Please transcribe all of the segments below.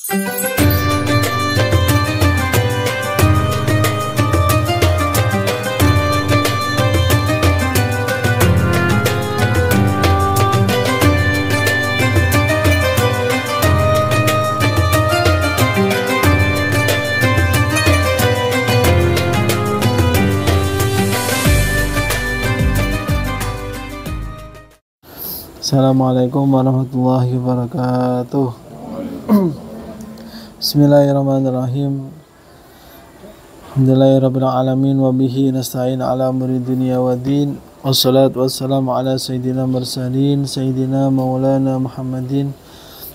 Assalamualaikum warahmatullahi wabarakatuh. Bismillahirrahmanirrahim. Alhamdulillahirabbil alamin wa bihi nasta'in ala umuri dunya waddin. Wassalatu wassalamu ala sayyidina mursalin sayyidina maulana Muhammadin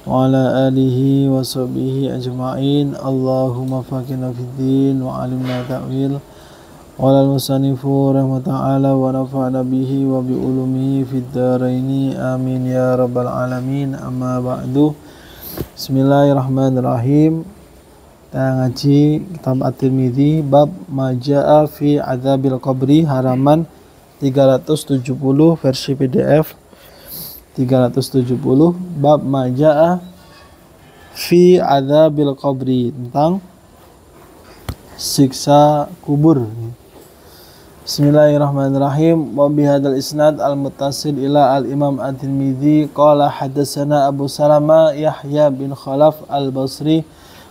wa ala alihi wa sahbihi ajma'in. Allahumma faqihna fid din wa 'allimna ta'wil. Walal musanifu rahmata'ala wa nafa'na bihi wa bi ulumihi fid dharaini amin ya rabbal alamin. Amma ba'du. Bismillahirrahmanirrahim. Kita ngaji kitab At-Tirmidzi bab majaa fi adzabil qabri, halaman 370 versi PDF 370. Bab majaa fi adzabil qabri, tentang siksa kubur. Bismillahirrahmanirrahim. Wa bihadzal isnad al-muttasil ila al-Imam At-Tirmidzi qala hadatsana Abu Salama Yahya bin Khalaf al-Basri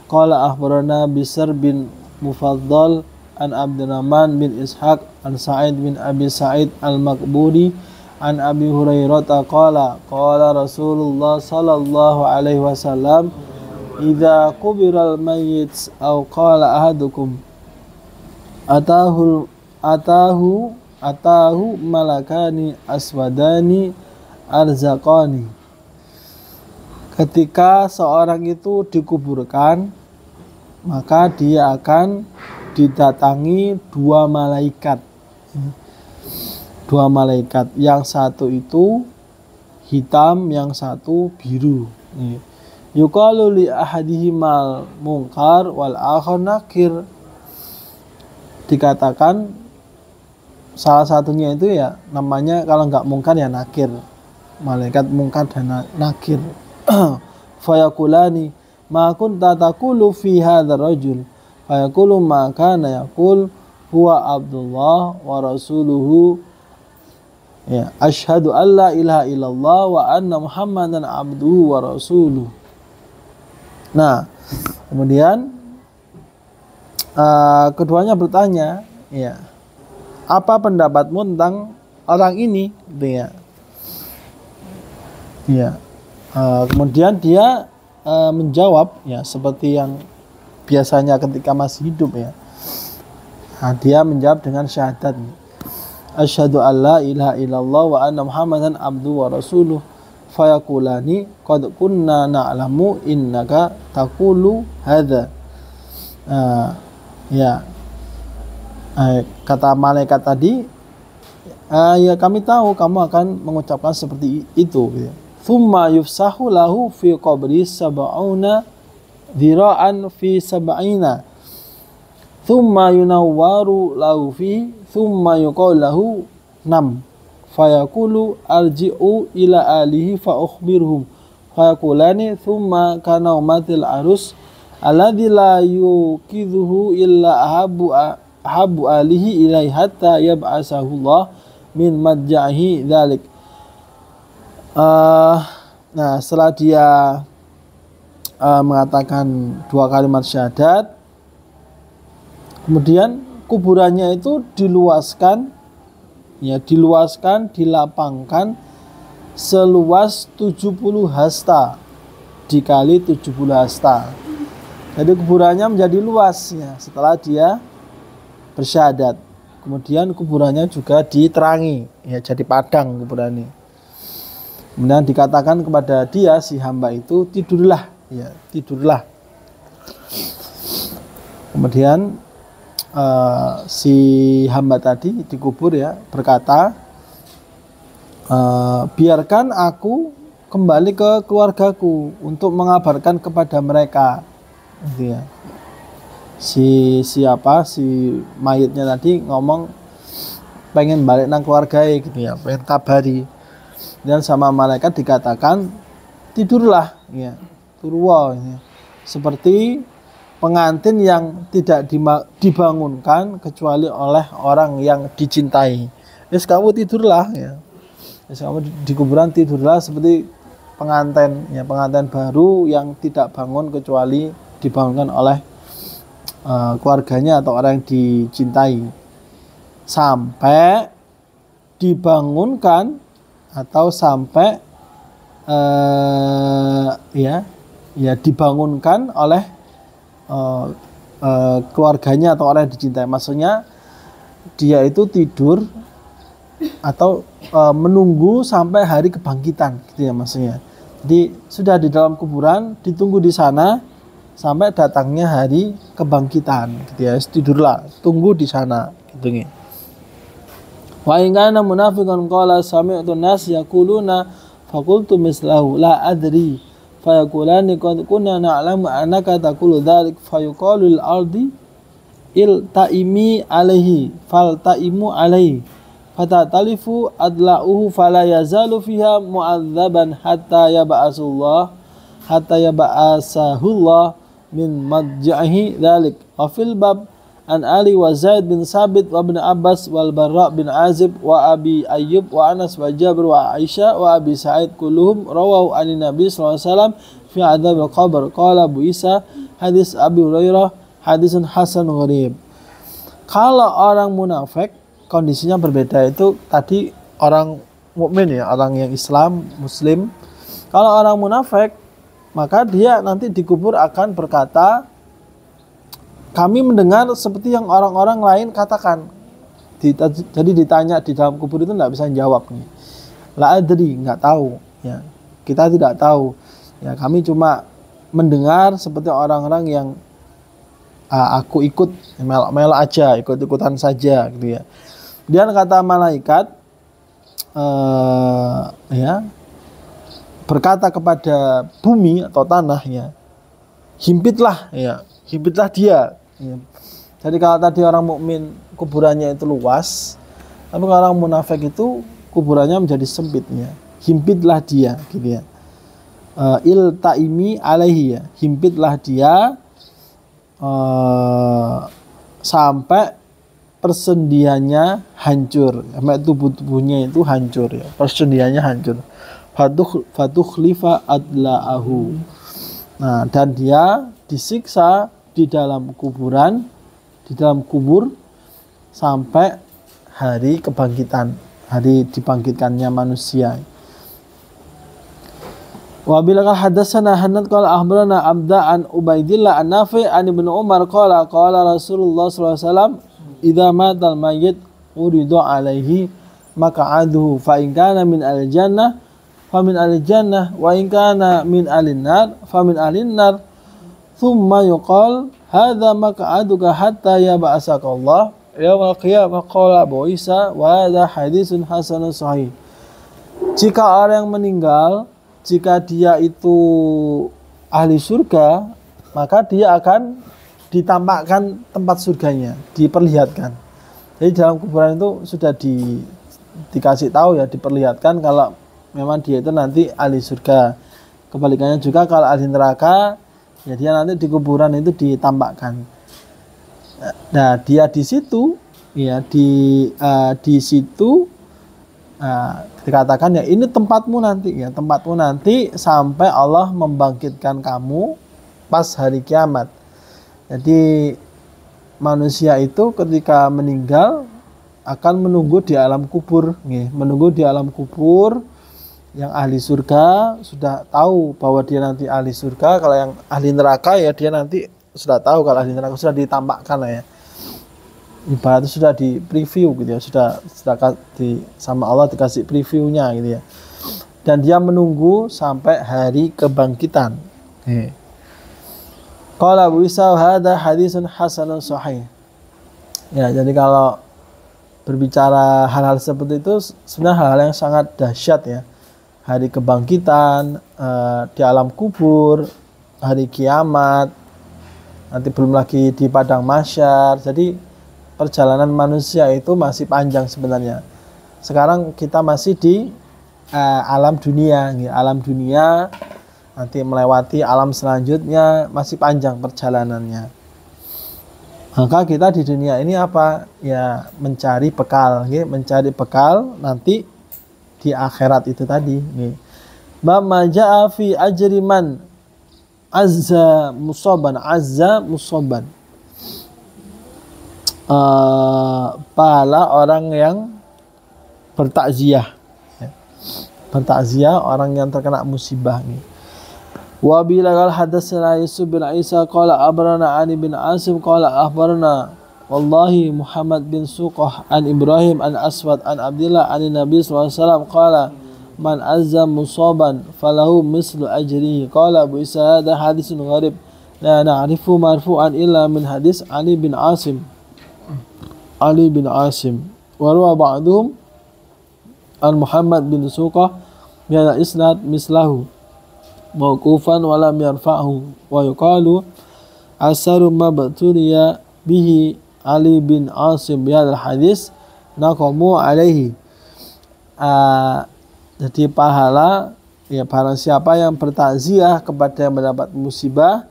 qala akhbarana Bisr bin Mufaddal an Abdurrahman bin Ishaq an Sa'id bin Abi Sa'id al-Maqburi an Abi Hurairah qala qala Rasulullah sallallahu alaihi wasallam idza qubiral mayyit aw qala ahadukum atahu malakani aswadani arzaqani. Ketika seorang itu dikuburkan, maka dia akan didatangi dua malaikat. Dua malaikat, yang satu itu hitam, yang satu biru. Yuqalu li ahadihimal munkar wal akhar nakir. Dikatakan salah satunya itu ya namanya, kalau nggak mungkar ya nakir, malaikat mungkar dan nakir. Fayakulani ma kunta taqulu fi hadzal rajul, fayaqulu ma kana yaqul huwa Abdullah wa rasuluhu, ya asyhadu an la ilaha illallah wa anna Muhammadan abduhu wa rasuluh. Nah, kemudian keduanya bertanya, ya, apa pendapatmu tentang orang ini? Kemudian dia menjawab, ya, seperti yang biasanya ketika masih hidup, ya. Nah, dia menjawab dengan syahadat, asyhadu an la ilaha illallah wa anna Muhammadan abduhu wa rasuluh. Fayaqulani qad kunna na'lamu innaka taqulu hadza. Kata malaikat tadi, ya kami tahu kamu akan mengucapkan seperti itu. Thumma yufsahu lahu fi qabri sab'una dhira'an fi sab'ina. Thumma yunawwaru lahu fi, thumma yuqalu lahu nam. Fayaqulu arji'u ila alihi fa ukhbirhum. Fayaqulani thumma kana umatil arus alladzi la yuqidhuhu illa ahabu alihi ilai hatta yab'asahu Allah min madjahi dzalik. Nah, setelah dia mengatakan dua kalimat syahadat, kemudian kuburannya itu diluaskan, dilapangkan seluas 70 hasta dikali 70 hasta. Jadi kuburannya menjadi luas, ya, setelah dia bersyahadat. Kemudian kuburannya juga diterangi, ya, jadi padang kuburannya. Kemudian dikatakan kepada dia, si hamba itu, tidurlah, ya, tidurlah. Kemudian si hamba tadi dikubur, ya, berkata, biarkan aku kembali ke keluargaku untuk mengabarkan kepada mereka, gitu ya. Si mayitnya tadi ngomong pengen balik nang keluarga, gitu ya, pengen kabari. Dan sama malaikat dikatakan tidurlah, ya, turwa, ya. seperti pengantin yang tidak dibangunkan kecuali oleh orang yang dicintai. Wis kamu tidurlah ya. Wis kamu di kuburan tidurlah seperti pengantin ya, pengantin baru yang tidak bangun kecuali dibangunkan oleh keluarganya atau orang yang dicintai, sampai dibangunkan atau sampai dibangunkan oleh keluarganya atau orang yang dicintai. Maksudnya dia itu tidur atau menunggu sampai hari kebangkitan gitu ya maksudnya. Jadi sudah di dalam kuburan, ditunggu di sana sampai datangnya hari kebangkitan gitu ya. Tidurlah, tunggu di sana gitu ya. Wa in kana munafiqan qala sami'tu nas yaquluna faqultu mislahu la adri fayaqulani qad kunna na'lamu annaka taqulu dzalik fayuqalu lil ardi il ta'imi alaihi fal ta'imu alaihi fatatalifu adla'uhu fala yazalu fiha mu'adzaban hatta yab'asahullah min madjahi dzalik. Wa fil bab an Ali wa Zaid bin Sabit wa ibn Abbas wal Barra bin Azib wa Abi Ayyub wa Anas wa Jabir wa Aisyah wa Abi Sa'id kulluhum rawahu anin Nabi sallallahu alaihi wasallam fi adzabil qabr. Qala Abu Isa hadis Abi Hurairah hadisun hasan gharib. Kalau orang munafik kondisinya berbeda. Itu tadi orang mukmin ya, orang yang Islam, muslim. Kalau orang munafik, maka dia nanti dikubur akan berkata, kami mendengar seperti yang orang-orang lain katakan. Jadi ditanya di dalam kubur itu tidak bisa jawab nih. La adri, nggak tahu. Ya, kita tidak tahu. Ya, kami cuma mendengar seperti orang-orang yang aku ikut melok-melok aja, ikut-ikutan saja, gitu ya. Dan kata malaikat, berkata kepada bumi atau tanahnya, himpitlah dia. Ya. Jadi kalau tadi orang mukmin kuburannya itu luas, tapi kalau orang munafik itu kuburannya menjadi sempitnya. Himpitlah dia, gitu ya. Il ta'imi alaihi ya, himpitlah dia sampai persendiannya hancur, sampai tubuh-tubuhnya itu hancur ya, persendiannya hancur. Fatukhlifa adla'ahu. Nah, dan dia disiksa di dalam kuburan, di dalam kubur sampai hari kebangkitan, hari dibangkitkannya manusia. Wa bilaqal hadatsana Hanad qala akhbarana Abda an Ubaidillah an Nafi an Ibnu Umar qala Rasulullah sallallahu alaihi wasallam idza matal mayyit uridu alaihi maq'aduhu fa in kana min al-jannah fa min al-jannah wa in kana min al-nar fa min al-nar thumma yuqal hadza maq'aduka hatta yab'asakallah yaumil qiyamah. Qala Abu Isa wa hadza haditsun hasanun sahih. Jika orang yang meninggal, jika dia itu ahli surga, maka dia akan ditampakkan tempat surganya, diperlihatkan. Jadi dalam kuburan itu sudah dikasih tahu ya, diperlihatkan kalau memang dia itu nanti ahli surga. Kebalikannya juga kalau ahli neraka, ya dia nanti di kuburan itu ditampakkan. Nah, dia di situ, ya di situ. Dikatakan ya ini tempatmu nanti ya, tempatmu nanti sampai Allah membangkitkan kamu pas hari kiamat. Jadi manusia itu ketika meninggal akan menunggu di alam kubur, menunggu di alam kubur. Yang ahli surga sudah tahu bahwa dia nanti ahli surga. Kalau yang ahli neraka ya dia nanti sudah tahu kalau ahli neraka sudah ditampakkan lah ya. Ibarat itu sudah di preview gitu ya, sudah sama Allah dikasih previewnya gitu ya, dan dia menunggu sampai hari kebangkitan. Qala Abu Isa hadza haditsun hasanun sahih. Ya, jadi kalau berbicara hal-hal seperti itu sebenarnya hal-hal yang sangat dahsyat ya. Hari kebangkitan, di alam kubur, hari kiamat, nanti belum lagi di padang mahsyar. Jadi perjalanan manusia itu masih panjang sebenarnya. Sekarang kita masih di alam dunia, alam dunia. nanti melewati alam selanjutnya, masih panjang perjalanannya. Maka kita di dunia ini apa? Ya mencari bekal, ya, mencari bekal nanti di akhirat itu tadi. Bab ma jaa fi ajri man azza musaban, pahala orang yang bertakziah, ya. Bertakziah orang yang terkena musibah. Wa bilal hadatsana Yusuf bin Isa qala abarana Ali bin Asim qala akhbarana wallahi Muhammad bin Suqah an Ibrahim an Aswad an Abdullah an Nabi sallallahu alaihi wasallam qala man azza musaban falahu mislu ajrihi qala Abu Isa hadha haditsun gharib la na'rifu marfu'an illa min hadis Ali bin Asim wa rawa ba'duhum an Muhammad bin Suqah bi isnad mislahu mauqufan wa lam yarfa'hu wa yuqalu asaru ma batuliya bihi Ali bin Asim bi hadzal hadis naqamu alaihi. Jadi pahala, ya barang siapa yang bertakziah kepada yang mendapat musibah,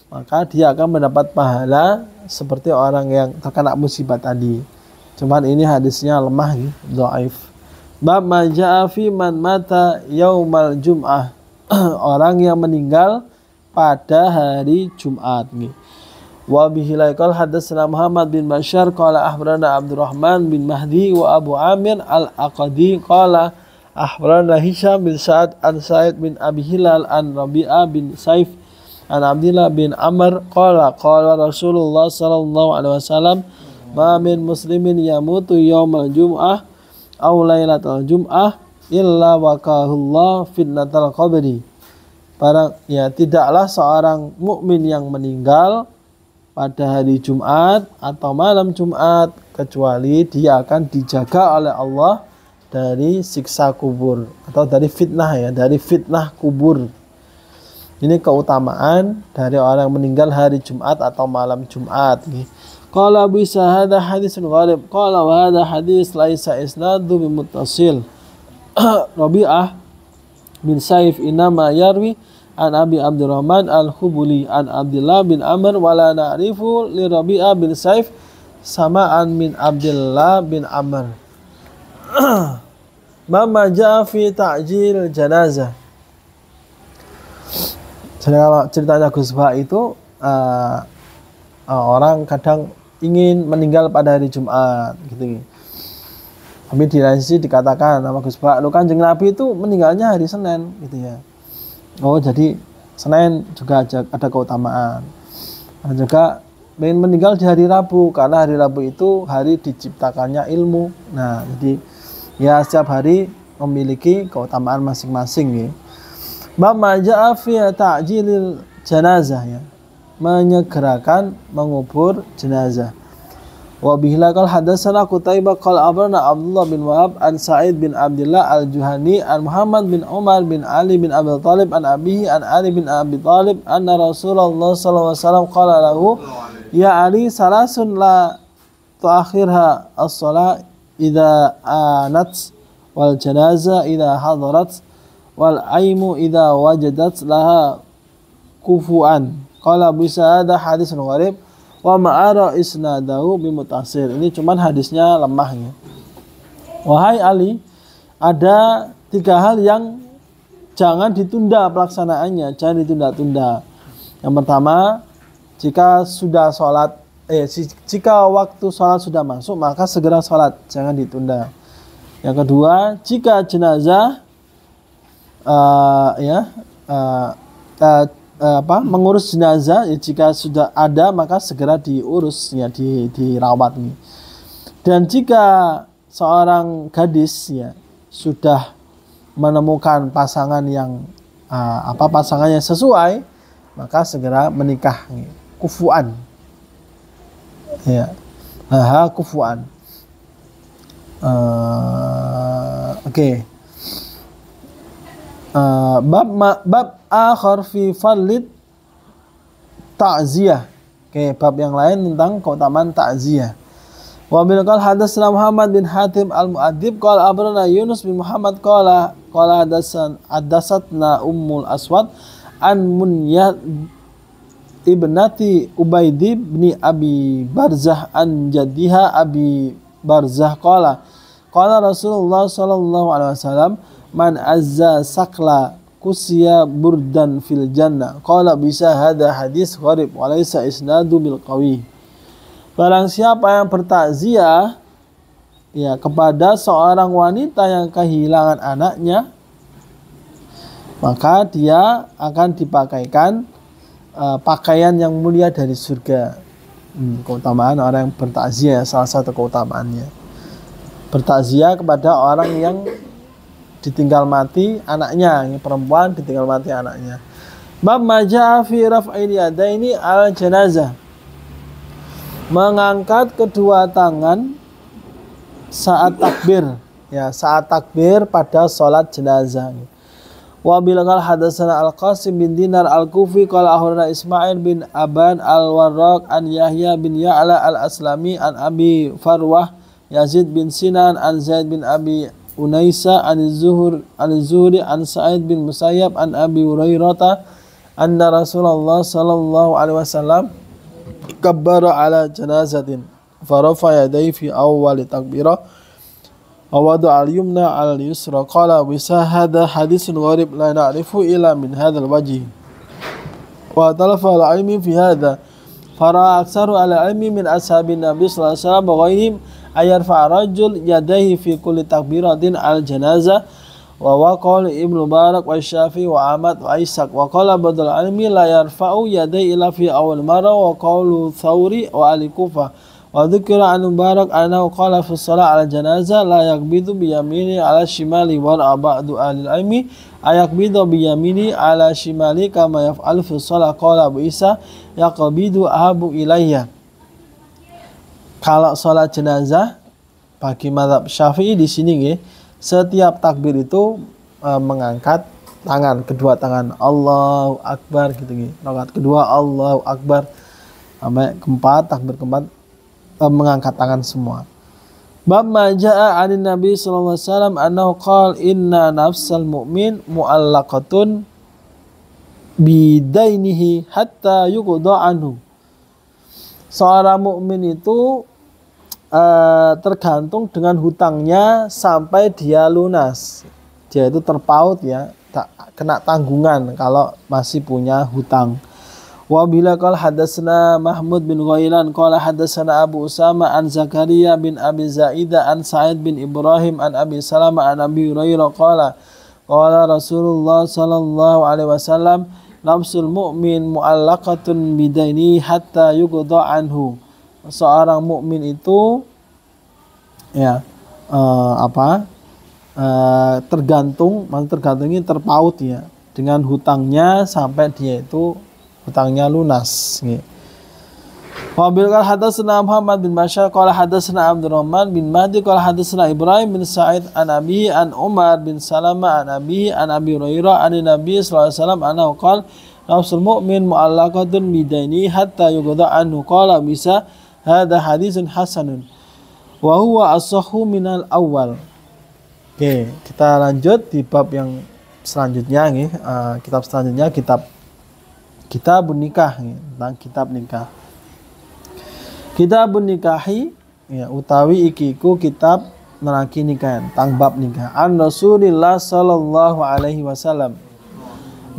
maka dia akan mendapat pahala seperti orang yang terkena musibah tadi. Cuman ini hadisnya lemah, dhaif. Bab ma jaa fi man mata yaumal jum'ah, orang yang meninggal pada hari Jumat. Wa bihi laqal hadatsana Muhammad bin Bashar qala akhbarana Abdurrahman bin Mahdi wa Abu Amir al-Aqadi qala akhbarana Hisham bin Sa'ad an Sa'id bin Abi Hilal an Rabi'ah bin Saif an Abdullah bin Amr qala Rasulullah sallallahu alaihi wasallam ma min muslimin yamutu yaumal jum'ah aw lailatal jum'ah illa waqahullah fitnatal qabri. Tidaklah seorang mukmin yang meninggal pada hari Jumat atau malam Jumat kecuali dia akan dijaga oleh Allah dari siksa kubur atau dari fitnah, ya, dari fitnah kubur. Ini keutamaan dari orang meninggal hari Jumat atau malam Jumat. Qala Abu Isa hadza haditsun gharib qala wa hadza hadits laisa isnadu bimuttasil. Rabi'ah bin Saif inama yarwi an Abi Abdurrahman al-Khubuli an Abdullah bin Amr wala na'rifu li Rabi'ah bin Saif sama'an min Abdullah bin Amr. Mama ja'a fi ta'jil janazah. Jadi kalau ceritanya Gus Bah itu orang kadang ingin meninggal pada hari Jumat gitu. Tapi di lain sisi dikatakan sama Gus Bah, lu Kanjeng Nabi itu meninggalnya hari Senin gitu ya. Oh, jadi Senin juga ada keutamaan. Dan juga ingin meninggal di hari Rabu karena hari Rabu itu hari diciptakannya ilmu. Nah, jadi ya setiap hari memiliki keutamaan masing-masing ya. Bab ma jaa fi ta'jilil janazah, ya. Menyegerakan mengubur jenazah. Wa bihi laqal hadatsana Qutaibah qala abarna Abdullah bin Wahab an Sa'id bin Abdullah al-Juhani an Muhammad bin Umar bin Ali bin Abi Thalib an abihi an Ali bin Abi Thalib anna Rasulullah sallallahu alaihi wasallam qala lahu ya Ali salasun la tuakhirha as-shalah idza anat wal janazah idza hadarat wal aimu idza wajadat laha kufuan. Qala Abu Sa'ad haditsun gharib wa ma'ara isnadahu bimutasir. Ini cuman hadisnya lemah ya. Wahai Ali, ada 3 hal yang jangan ditunda pelaksanaannya, jangan ditunda-tunda. Yang pertama, jika waktu sholat sudah masuk, maka segera sholat, jangan ditunda. Yang kedua, jika jenazah mengurus jenazah, ya, jika sudah ada maka segera diurus, ya, dirawat. Dan jika seorang gadis, ya, sudah menemukan pasangan yang pasangannya sesuai, maka segera menikah. Kufuan, ya, kufuan. Oke. Bab akhar fi fadlit ta'ziyah. Oke, bab yang lain tentang keutamaan ta'ziyah. Wa bil qal hadatsana Muhammad bin Hatim al-Mu'adzib qala abarana Yunus bin Muhammad qala hadatsatna Ummul Aswad an Munyah ibnati Ubaidi bin Abi Barzah an jadiha Abi Barzah qala Rasulullah sallallahu alaihi wasallam man azza sakla kusya burdan fil jannah qala bisa hada hadis gharib wa laysa isnadu bil qawi. Barang siapa yang bertakziah ya kepada seorang wanita yang kehilangan anaknya, maka dia akan dipakaikan pakaian yang mulia dari surga. Keutamaan orang yang bertakziah, salah satu keutamaannya bertakziah kepada orang yang ditinggal mati anaknya, yang perempuan ditinggal mati anaknya. Bab majaa fi raf'il yadaini al janazah, mengangkat kedua tangan saat takbir, ya saat takbir pada sholat jenazah. Wa bilaqal hadatsana Al-Qasim bin Dinar Al-Kufi qala akhbarana Ismail bin Aban Al-Warraq an Yahya bin Ya'la Al-Aslami an Abi Farwah Yazid bin Sinan an Zaid bin Abi Unaisa an Zuhri an Sa'id bin Musayyab an Abi Hurairah anna Rasulullah sallallahu alaihi wasallam kabbara ala janazatin farafa yadayhi fi awwal takbirah awadu al-yumna al-yusra qala bisa hada hadisun gharib la na'rifu ila min hadzal wajh wa talafa al-ilmi fi hadha fara aktsaru al-ilmi min ashabin nabi sallallahu alaihi wasallam wa ghairihim ayarfa rajul yadayhi fi kulli takbiratin al-janazah wa qala Ibnu Mubarak wa Syafi'i wa Ahmad wa Ishaq wa qala badal ilmi la yarfa'u yadayhi ila fi awal marra wa qawlu Thawri wa Ali Kufah. Wa dzikra an Mubarak annahu qala fi shalah ala janazah la yakbidu bi yamini ala shimali wa ba'du ahli ilmi ayakbidu bi yamini ala shimali kama yaf'alu fi shalah qala Abu Isa yaqbidu ahabu ilayya. Kalau salat jenazah bagi mazhab Syafi'i di sini nggih, setiap takbir itu mengangkat tangan, kedua tangan Allahu Akbar gitu nggih. Rakaat kedua Allahu Akbar sampai keempat, takbir keempat mengangkat tangan semua. Bab majaa 'anin Nabi sallallahu alaihi wasallam annahu qala inna nafsal mu'min mu'allaqatun bidainihi hatta yuqda anhu. Seorang mukmin itu tergantung dengan hutangnya sampai dia lunas. Dia itu terpaut ya, kena tanggungan kalau masih punya hutang. Wa bila qala hadatsana Mahmud bin Ghailan qala hadatsana Abu Usama an Zakaria bin Abi Zaidah an Sa'id bin Ibrahim an Abi Salamah an Abi Hurairah qala Rasulullah sallallahu alaihi wasallam nafsul mu'min mu'allaqatun bidaini hatta yuqda anhu. Seorang mukmin itu ya tergantungnya terpaut ya dengan hutangnya sampai dia itu hutangnya lunas. Wa bil hadatsana Muhammad bin Bashar qala hadatsana Abdurrahman bin Mahdi qala hadatsana Ibrahim bin Sa'id an Abi an Umar bin Salamah an Abi Hurairah an Nabi sallallahu alaihi wasallam annahu qala nafsul mu'min mu'allaqatun bidaini hatta yuqda anhu qala bisa hada hadisun hasanun wa huwa as-sahhu minal awal. Oke, kita lanjut di bab yang selanjutnya nih, kitab selanjutnya Kitabun Nikah nih, tentang kitab nikah. Kitabun Nikahi ya utawi ikiku kitab nerangke nikah, tentang bab nikah. An Rasulillah sallallahu alaihi wasallam.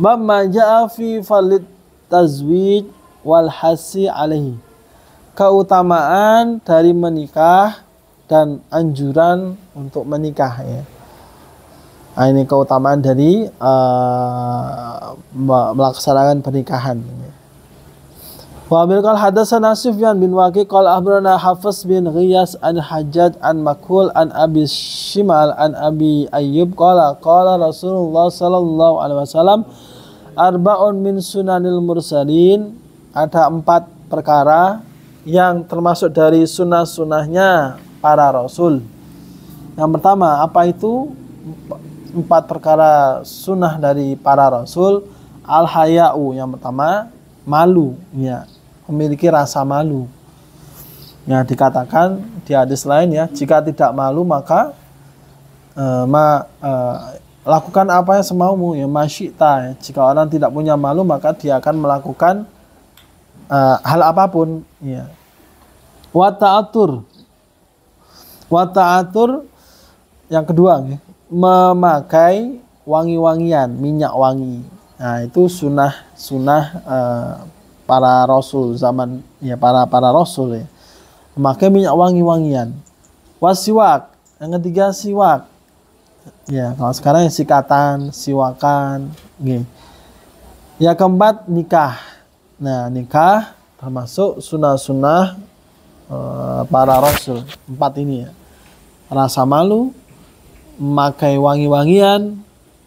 Bab majaa fi falid tazwij wal hasi alaihi. Keutamaan dari menikah dan anjuran untuk menikah ya. Nah, ini keutamaan dari melaksanakan pernikahan. Wa bil qal hadatsana Sufyan bin Waqi qala akhbarana Hafiz bin Ghiyas an Hajjaj an Makhul an Abi Shimal an Abi Ayyub qala Rasulullah sallallahu alaihi wasallam arba'un min sunanil mursalin, ada 4 perkara yang termasuk dari sunnah-sunnahnya para rasul. Yang pertama, apa itu? 4 perkara sunnah dari para rasul. Al-haya'u, yang pertama malu ya, memiliki rasa malu. Ya, dikatakan di hadis lain ya, jika tidak malu maka lakukan apa yang semaumu, ya masyita, ya. Jika orang tidak punya malu maka dia akan melakukan hal apapun, ya. Wa ta'atur yang kedua, ya, memakai wangi-wangian, minyak wangi. Nah, itu sunnah para rasul zaman, ya, para rasul, ya, memakai minyak wangi-wangian. Wasiwak, yang ketiga siwak. Ya, kalau sekarang ya sikatan, siwakan, gitu. Ya, keempat nikah. Nah, nikah termasuk sunnah-sunnah para rasul. 4 ini, ya. Rasa malu, memakai wangi-wangian,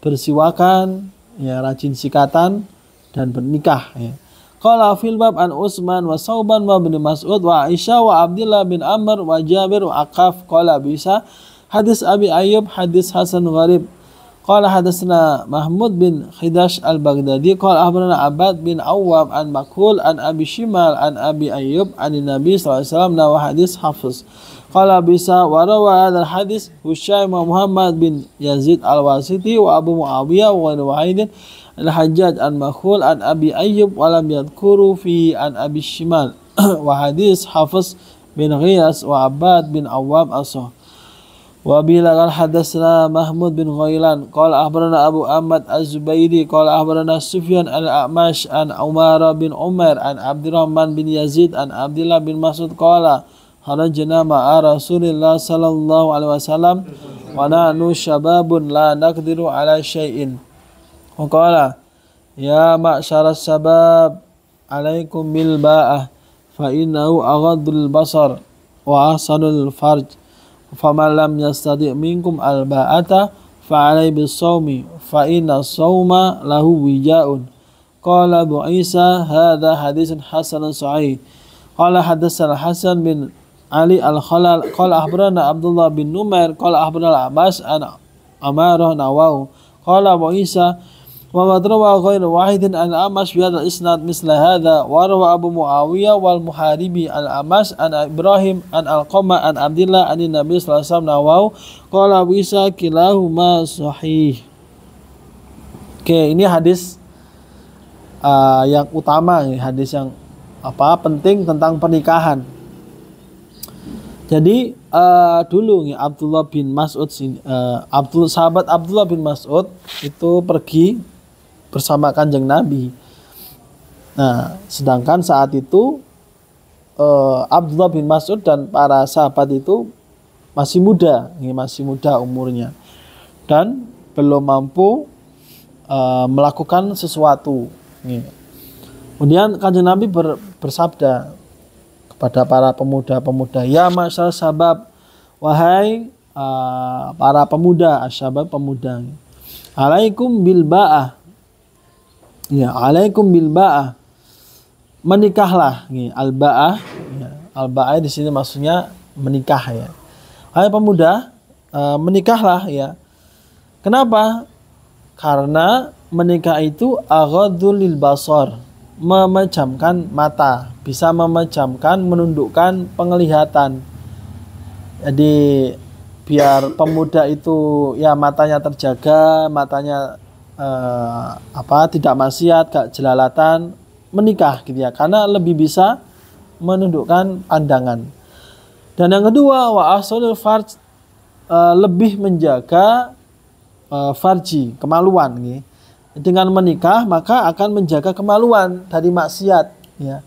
bersiwakan, ya, rajin sikatan, dan bernikah, ya. Qala fil bab an Utsman wa Sauban wa bin Mas'ud wa Aisyah wa Abdullah bin Amr wa Jabir wa Aqaf qala bisa hadis Abi Ayyub hadis Hasan Gharib. Qala hadatsana Mahmud bin Khidash al-Baghdadi qala akhbarana Abbad bin Awwam an Makul an Abi Shimal an Abi Ayyub an Nabi sallallahu alaihi wasallam wa hadis Hafiz. Qala bisa wa rawa hadzal hadis Husaim wa Muhammad bin Yazid al-Wasiti wa Abu Muawiyah wa Wahidin al-Hajjaj an Makhul an Abi Ayyub wa lam yadhkuru fi an Abi Shimal wa hadis Hafiz bin Ghiyas wa Abbad bin Awwam asah. Wa bilagha hadatsana Mahmud bin Ghailan qala akhbarana Abu Ahmad Az-Zubairi qala akhbarana Sufyan al-A'mash an Umar bin Umar an Abdurrahman bin Yazid an Abdullah bin Mas'ud qala kharajna ma'a Rasulillah sallallahu alaihi wasallam wa nahnu syababun la naqdiru ala syai'in. Qala ya ma'syaras sabab alaikum bil ba'ah fa innahu aghadul basar wa ahsanul farj faman lam yastati' minkum al ba'ata fa alai bis sawmi fa inna sawma lahu wijaun. Qala Abu Isa hadza haditsun hasanun sahih. Qala hadatsana Hasan bin Ali al-Khalal qala akhbarana Abdullah bin Numair qala akhbarana Abbas an Amarah nawahu. Qala Abu Isa wa qad rawa ghairu wahidin an Amash bi hadzal isnad misla hadza wa rawa Abu Muawiyah wal Muharibi al Amash an Ibrahim an Alqamah an Abdullah an Nabi sallallahu alaihi wasallam nawahu. Qala Abu Isa kilahuma sahih. Oke, ini hadis yang utama, hadis yang penting tentang pernikahan. Jadi dulu nih Abdullah bin Mas'ud, sahabat Abdullah bin Mas'ud itu pergi bersama Kanjeng Nabi. Nah, sedangkan saat itu Abdullah bin Mas'ud dan para sahabat itu masih muda umurnya dan belum mampu melakukan sesuatu. Kemudian Kanjeng Nabi bersabda kepada para pemuda-pemuda, ya masyarakat sabab, wahai para pemuda, asyabab pemuda, alaikum bil ba'ah, ya, alaikum bil ba'ah, menikahlah, al ba'ah, ya, al ba'ah di sini maksudnya menikah, ya. Wahai pemuda, menikahlah, ya. Kenapa? Karena menikah itu aghadul lil basar, memejamkan mata, bisa memejamkan, menundukkan penglihatan. Jadi biar pemuda itu ya matanya terjaga, matanya tidak maksiat, gak jelalatan, menikah gitu ya, karena lebih bisa menundukkan pandangan. Dan yang kedua, wa ahsanul farj, lebih menjaga farji, kemaluan gitu. Dengan menikah maka akan menjaga kemaluan dari maksiat, ya,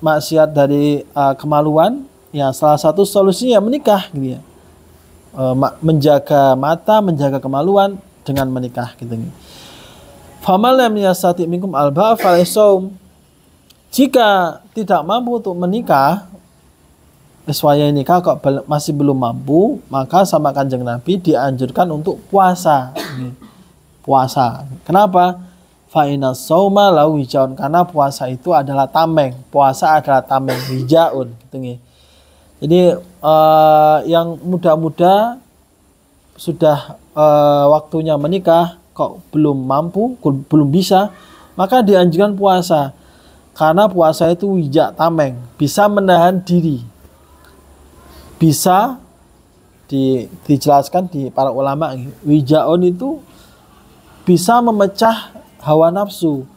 maksiat dari kemaluan, ya, salah satu solusinya menikah gitu ya, menjaga mata, menjaga kemaluan dengan menikah gitu. Faman lam yastati minkum al-ba'a falyasum, jika tidak mampu untuk menikah, sesuai nikah kok masih belum mampu, maka sama Kanjeng Nabi dianjurkan untuk puasa. Puasa. Kenapa? Fa inna shauma lahu wijaun, karena puasa itu adalah tameng. Puasa adalah tameng, wijaun gitu. Jadi yang muda-muda sudah waktunya menikah kok belum mampu, belum bisa, maka dianjurkan puasa. Karena puasa itu wijak tameng, bisa menahan diri. Bisa dijelaskan di para ulama, wijaun itu bisa memecah hawa nafsu.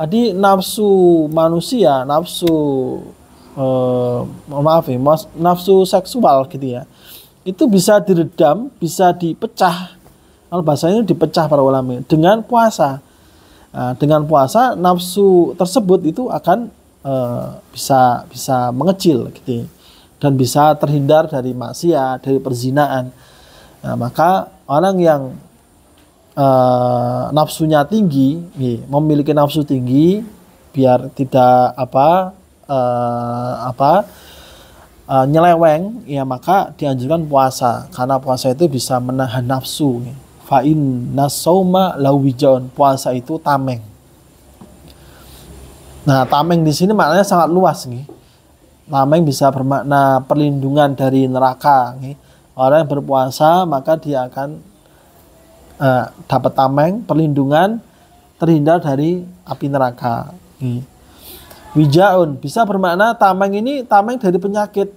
Jadi nafsu manusia, nafsu seksual gitu ya, itu bisa diredam, bisa dipecah. Kalau bahasanya dipecah para ulama dengan puasa. Nah, dengan puasa nafsu tersebut itu akan bisa mengecil gitu ya, dan bisa terhindar dari maksiat, dari perzinaan. Nah, maka orang yang nafsunya tinggi, memiliki nafsu tinggi, biar tidak nyeleweng, ya maka dianjurkan puasa, karena puasa itu bisa menahan nafsu. Fa inna sauma lawijaun, puasa itu tameng. Nah, tameng di sini maknanya sangat luas nih. Tameng bisa bermakna perlindungan dari neraka. Nih. Orang yang berpuasa maka dia akan dapat tameng, perlindungan, terhindar dari api neraka. Wijaun bisa bermakna tameng ini tameng dari penyakit.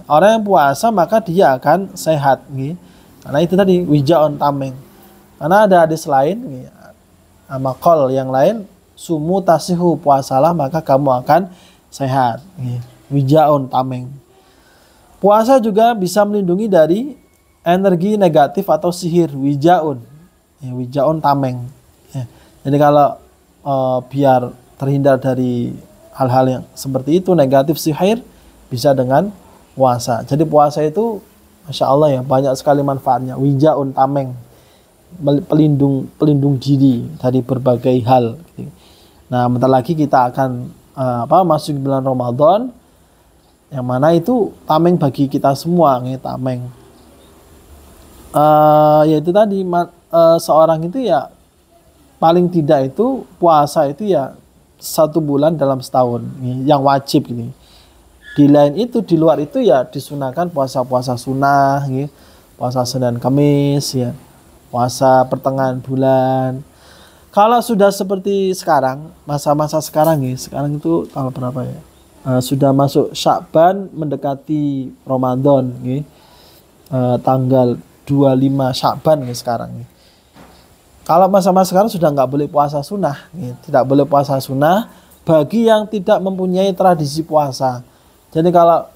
Orang yang puasa maka dia akan sehat. Karena itu tadi wijaun tameng. Karena ada hadis lain, makol yang lain, sumu tasihu, puasalah maka kamu akan sehat. Wijaun tameng. Puasa juga bisa melindungi dari energi negatif atau sihir, wijaun. Wijaun tameng. Jadi kalau biar terhindar dari hal-hal yang seperti itu, negatif, sihir, bisa dengan puasa. Jadi puasa itu Masya Allah ya, banyak sekali manfaatnya. Wijaun tameng, pelindung diri dari berbagai hal. Nah, bentar lagi kita akan masuk bulan Ramadan, yang mana itu tameng bagi kita semua, tameng. Yaitu tadi seorang itu ya paling tidak itu puasa itu ya 1 bulan dalam setahun, yang wajib gini. Di lain itu, di luar itu ya disunahkan puasa-puasa sunnah, puasa Senin Kamis, ya puasa pertengahan bulan. Kalau sudah seperti sekarang, masa-masa sekarang sekarang itu tanggal berapa ya? Sudah masuk Sya'ban mendekati Ramadan, tanggal 25 Sya'ban sekarang. Kalau masa-masa sekarang sudah nggak boleh puasa sunnah, tidak boleh puasa sunnah bagi yang tidak mempunyai tradisi puasa. Jadi kalau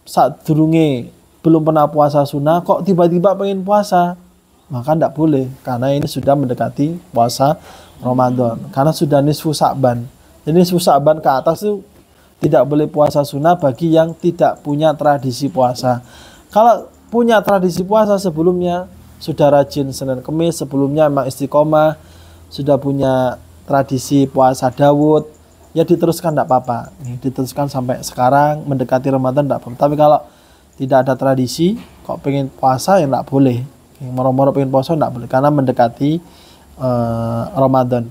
saat durunge belum pernah puasa sunnah, kok tiba-tiba pengen puasa, maka tidak boleh, karena ini sudah mendekati puasa Ramadan, karena sudah nisfu Sya'ban. Jadi nisfu Sya'ban ke atas itu tidak boleh puasa sunnah bagi yang tidak punya tradisi puasa. Kalau punya tradisi puasa sebelumnya, sudah rajin Senin Kemis, sebelumnya memang istiqomah, sudah punya tradisi puasa Daud, ya diteruskan tidak apa-apa. Diteruskan sampai sekarang mendekati Ramadan tidak apa-apa. Tapi kalau tidak ada tradisi, kok pengen puasa ya tidak boleh. Moro-moro pengen puasa tidak boleh, karena mendekati Ramadan.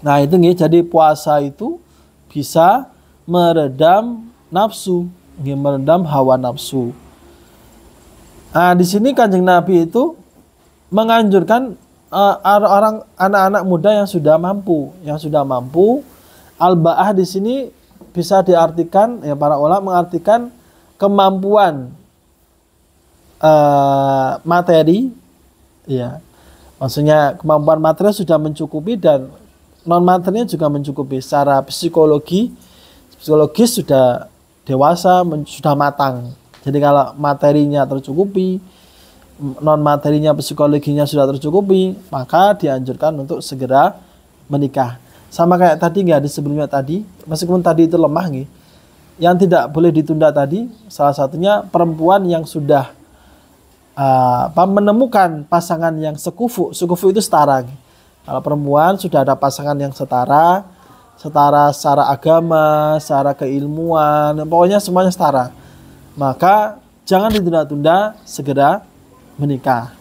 Nah itu jadi puasa itu bisa meredam nafsu, meredam hawa nafsu. Nah di sini Kanjeng Nabi itu menganjurkan orang anak-anak muda yang sudah mampu. Al-ba'ah di sini bisa diartikan, ya para ulama mengartikan kemampuan materi, ya maksudnya kemampuan materi sudah mencukupi dan non materinya juga mencukupi. Secara psikologis sudah dewasa, sudah matang. Jadi kalau materinya tercukupi, non materinya, psikologinya sudah tercukupi, maka dianjurkan untuk segera menikah. Sama kayak tadi di sebelumnya tadi, meskipun tadi itu lemah yang tidak boleh ditunda tadi, salah satunya perempuan yang sudah menemukan pasangan yang sekufu itu setara. Kalau perempuan sudah ada pasangan yang setara secara agama, secara keilmuan, pokoknya semuanya setara, maka jangan ditunda-tunda, segera menikah.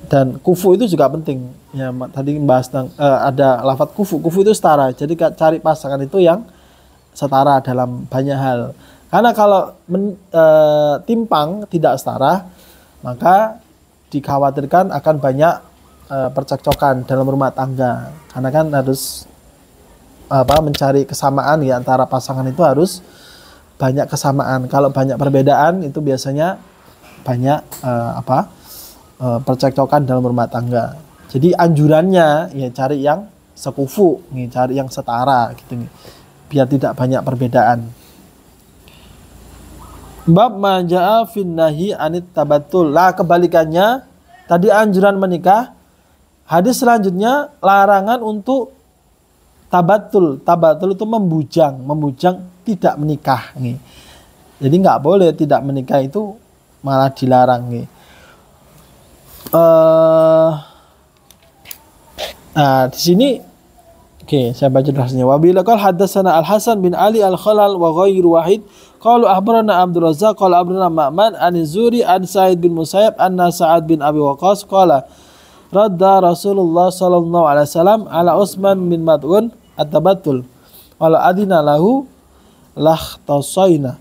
Dan kufu itu juga penting. Ya, tadi membahas ada lafadz kufu. Kufu itu setara. Jadi cari pasangan itu yang setara dalam banyak hal. Karena kalau timpang, tidak setara, maka dikhawatirkan akan banyak percekcokan dalam rumah tangga. Karena kan harus mencari kesamaan ya, antara pasangan itu harus banyak kesamaan. Kalau banyak perbedaan itu biasanya banyak percekcokan dalam rumah tangga. Jadi anjurannya ya cari yang sekufu, nih, cari yang setara gitu nih, biar tidak banyak perbedaan. Bab maja'a fin nahi anit tabattul. Lah kebalikannya, tadi anjuran menikah, hadis selanjutnya larangan untuk tabattul. Tabattul itu membujang tidak menikah nih. Jadi nggak boleh tidak menikah, itu malah dilarang nih. Nah, di sini saya baca jelasnya. Wa bila qala hadatsana Al Hasan bin Ali Al Khalal wa ghairu wahid qalu akhbarana Abdul Razzaq qala akhbarana Ma'man an Zuri an Sa'id bin Musayyab anna Sa'ad bin Abi Waqqas qala radda Rasulullah sallallahu alaihi wasallam ala Utsman bin Mad'un at-tabattul wala adina lahu lahtasaina.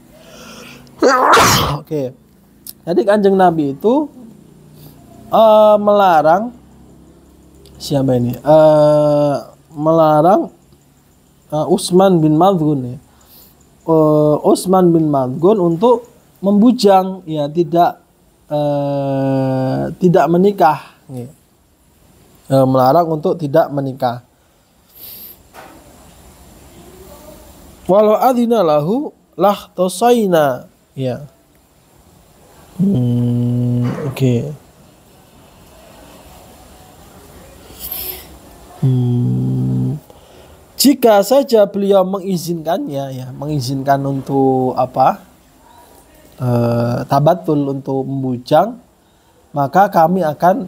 Jadi Kanjeng Nabi itu melarang siapa ini? Melarang Utsman bin Mad'un ya. Utsman bin Mad'un untuk membujang ya, tidak menikah ya. Melarang untuk tidak menikah. Walau adina lahu lahtasaina ya. Jika saja beliau mengizinkannya ya, mengizinkan untuk tabatul, untuk membujang, maka kami akan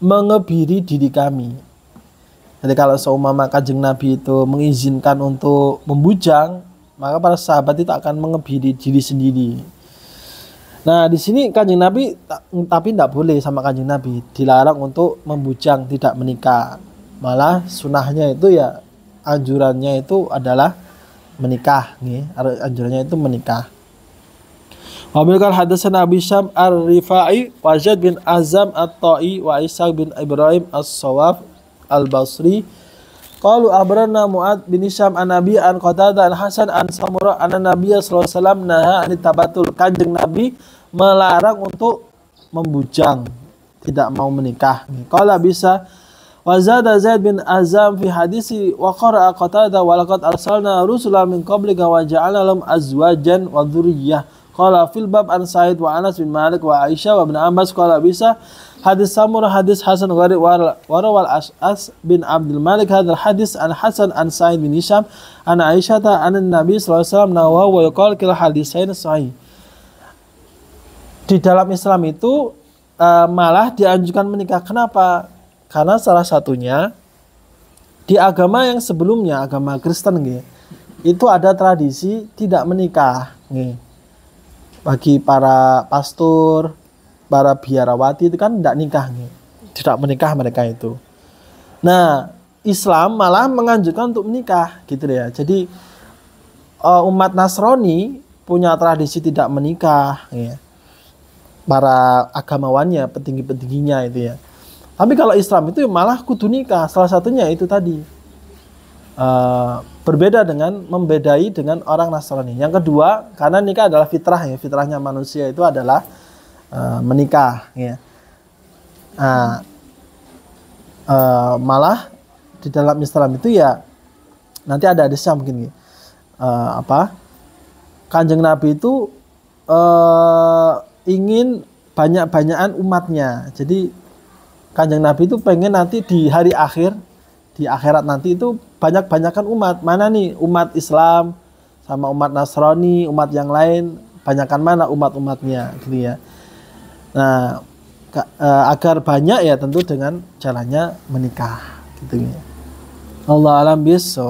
mengebiri diri kami. Jadi kalau seumpama Kanjeng Nabi itu mengizinkan untuk membujang, maka para sahabat itu akan mengebiri diri sendiri. Nah, di sini Kanjeng Nabi tapi tidak boleh sama Kanjeng Nabi, dilarang untuk membujang, tidak menikah. Malah sunahnya itu ya, anjurannya itu adalah menikah nih, anjurannya itu menikah. Wa bilqal hadatsana Abi Syam Ar-Rifai wa Zaid bin Azam At-Ta'i wa Isa bin Ibrahim As-Sawaf Al-Basri qalu akhbarana Mu'ad bin Hisham an Nabi an Qatadah an Hasan an Samurah anna Nabiy sallallahu alaihi wasallam naha anit tabatul. Kanjeng Nabi melarang untuk membujang, tidak mau menikah. Qala bisa wa zada Zaid bin Azam fi hadisi wa qara'a Qatadah wa laqad arsalna rusulan min qablika wa ja'alna lahum azwajan wa dhurriyyah. Qala fil bab an Sa'id wa Anas bin Malik wa Aisyah wa Ibn Abbas qala bisa hadis Samurah hadis Hasan gharib warawal As'as bin Abdul Malik hadzal hadis an Hasan an Sa'id bin Hisham an Aisyah an Nabi sallallahu alaihi wasallam nawa wa yaqal kil hadisain sahih. Di dalam Islam itu malah dianjurkan menikah. Kenapa? Karena salah satunya di agama yang sebelumnya, agama Kristen itu ada tradisi tidak menikah bagi para pastor, para biarawati itu kan tidak nikah tidak menikah mereka itu. Nah, Islam malah menganjurkan untuk menikah gitu ya. Jadi umat Nasrani punya tradisi tidak menikah para agamawannya, petinggi-petingginya itu ya. Tapi kalau Islam itu malah kudu nikah. Salah satunya itu tadi. Berbeda dengan membedai dengan orang Nasrani. Yang kedua, karena nikah adalah fitrah ya. Fitrahnya manusia itu adalah menikah ya. Malah di dalam Islam itu ya, nanti ada hadisnya mungkin Kanjeng Nabi itu ingin banyak-banyakan umatnya. Jadi Kanjeng Nabi itu pengen nanti di hari akhir, di akhirat nanti itu banyak-banyakan umat. Mana nih umat Islam sama umat Nasrani, umat yang lain, banyakan mana umat-umatnya gitu ya. Nah, agar banyak ya tentu dengan jalannya menikah gitu ya. Allah alam bis.